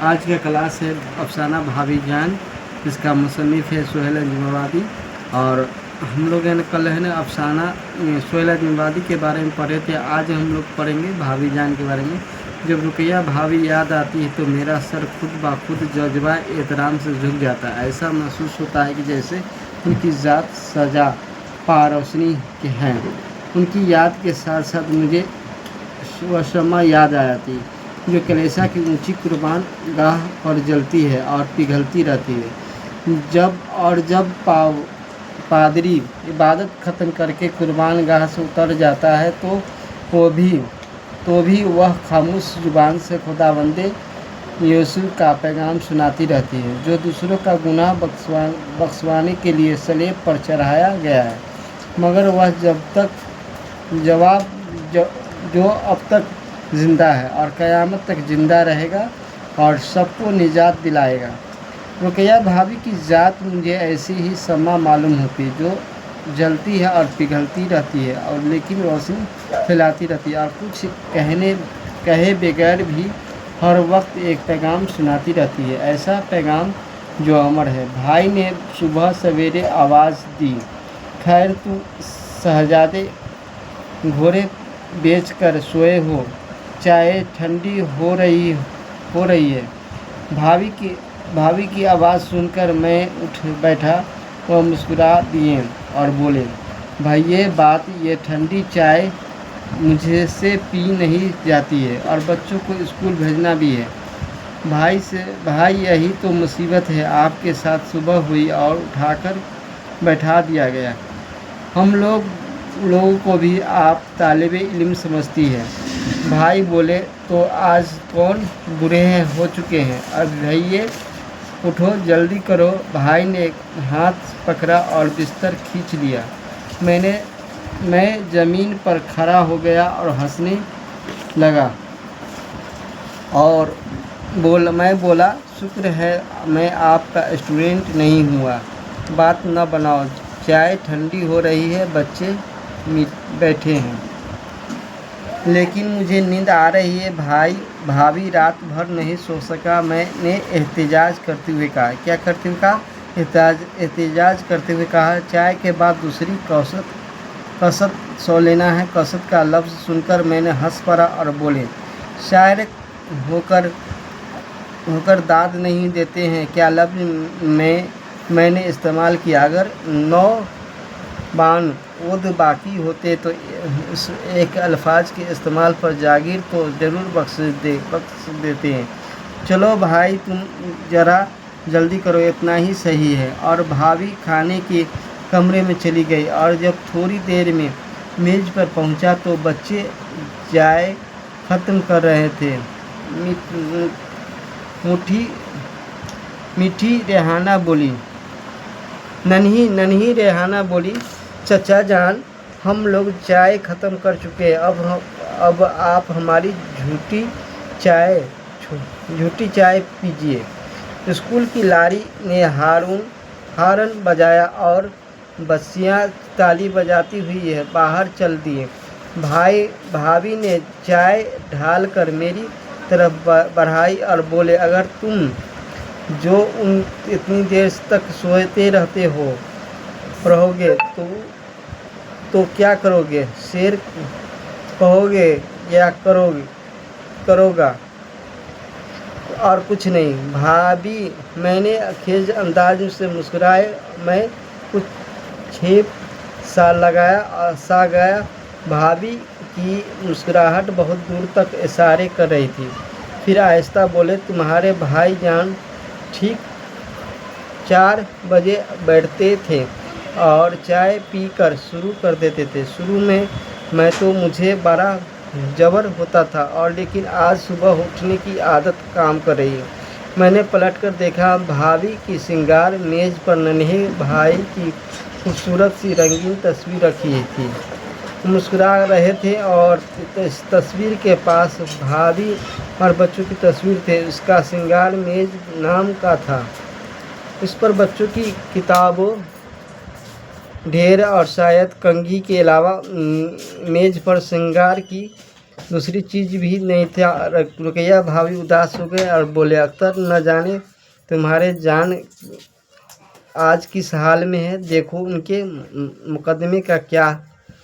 आज का क्लास है अफसाना भाभी जान, जिसका मुसन्निफ है सुहेल अजमवादी। और हम लोग कल है ना अफसाना सुहेल अजमवादी के बारे में पढ़े थे। आज हम लोग पढ़ेंगे भाभी जान के बारे में। जब रुकैया भाभी याद आती है तो मेरा सर खुद ब खुद जज्बा एहतराम से झुक जाता है। ऐसा महसूस होता है कि जैसे उनकी ज़ात सजा पारोसनी के हैं। उनकी याद के साथ साथ मुझे वह शम्मा याद आ जाती है जो कलेसा की ऊंची कुर्बान गाह पर जलती है और पिघलती रहती है। जब पादरी इबादत ख़त्म करके कुर्बान गाह से उतर जाता है तो भी वह खामोश जुबान से खुदावंदे यूसुफ का पैगाम सुनाती रहती है, जो दूसरों का गुनाह बख्शवाने के लिए सलेब पर चढ़ाया गया है। मगर वह जो अब तक ज़िंदा है और क़यामत तक ज़िंदा रहेगा और सबको निजात दिलाएगा। रुकैया भाभी की ज़ात मुझे ऐसी ही शम्मा मालूम होती जो जलती है और पिघलती रहती है और लेकिन रोशनी फैलाती रहती है और कुछ कहे बगैर भी हर वक्त एक पैगाम सुनाती रहती है, ऐसा पैगाम जो अमर है। भाई ने सुबह सवेरे आवाज़ दी, खैर तू शहजादे घोड़े बेच कर सोए हो, चाय ठंडी हो रही है। भाभी की आवाज़ सुनकर मैं उठ बैठा। वह मुस्कुरा दिए और बोले, भाई ये ठंडी चाय मुझे से पी नहीं जाती है और बच्चों को स्कूल भेजना भी है। भाई यही तो मुसीबत है, आपके साथ सुबह हुई और उठाकर बैठा दिया गया। हम लोगों को भी आप तालिबे इल्म समझती है। भाई बोले, तो आज कौन बुरे हो चुके हैं, अब भैया उठो जल्दी करो। भाई ने हाथ पकड़ा और बिस्तर खींच लिया। मैं ज़मीन पर खड़ा हो गया और हंसने लगा और मैं बोला, शुक्र है मैं आपका स्टूडेंट नहीं हुआ। बात न बनाओ, चाय ठंडी हो रही है, बच्चे बैठे हैं, लेकिन मुझे नींद आ रही है। भाभी रात भर नहीं सो सका। मैंने एहतिजाज करते हुए कहा, क्या करते हुए कहा? एहतिजाज करते हुए कहा, चाय के बाद दूसरी कसत सो लेना है। कसत का लफ्ज़ सुनकर मैंने हंस पड़ा और बोले, शायर होकर दाद नहीं देते हैं क्या? लफ्ज़ मैंने इस्तेमाल किया। अगर 9 बान उद बाकी होते तो इस एक अल्फाज के इस्तेमाल पर जागीर तो ज़रूर बख्श देते हैं। चलो भाई तुम ज़रा जल्दी करो, इतना ही सही है। और भाभी खाने के कमरे में चली गई और जब थोड़ी देर में मेज़ पर पहुंचा तो बच्चे चाय ख़त्म कर रहे थे। मीठी रेहाना बोली, नन्ही रेहाना बोली, चचा जान हम लोग चाय ख़त्म कर चुके हैं, अब आप हमारी झूठी चाय पीजिए। स्कूल की लारी ने हारन बजाया और बच्चियाँ ताली बजाती हुई बाहर चल दिए। भाभी ने चाय ढालकर मेरी तरफ बढ़ाई और बोले, अगर तुम जो इतनी देर तक सोते रहोगे तो क्या करोगे? शेर कहोगे या करोगा? और कुछ नहीं। भाभी मैंने खेज अंदाज से मुस्कुराए। मैं कुछ 6 साल सा गया। भाभी की मुस्कुराहट बहुत दूर तक इशारे कर रही थी। फिर आहिस्ता बोले, तुम्हारे भाई जान ठीक 4 बजे बैठते थे और चाय पीकर शुरू कर देते थे। शुरू में तो मुझे बड़ा जबर होता था और लेकिन आज सुबह उठने की आदत काम कर रही है। मैंने पलटकर देखा, भाभी की श्रृंगार मेज़ पर नन्हे भाई की खूबसूरत सी रंगीन तस्वीर रखी थी। मुस्कुरा रहे थे और इस तस्वीर के पास भाभी और बच्चों की तस्वीर थे। उसका श्रृंगार मेज़ नाम का था। इस पर बच्चों की किताबों ढेर और शायद कंघी के अलावा मेज़ पर श्रृंगार की दूसरी चीज़ भी नहीं था। रुकैया भाभी उदास हो गए और बोले, अख्तर न जाने तुम्हारे जान आज किस हाल में है, देखो उनके मुकदमे का क्या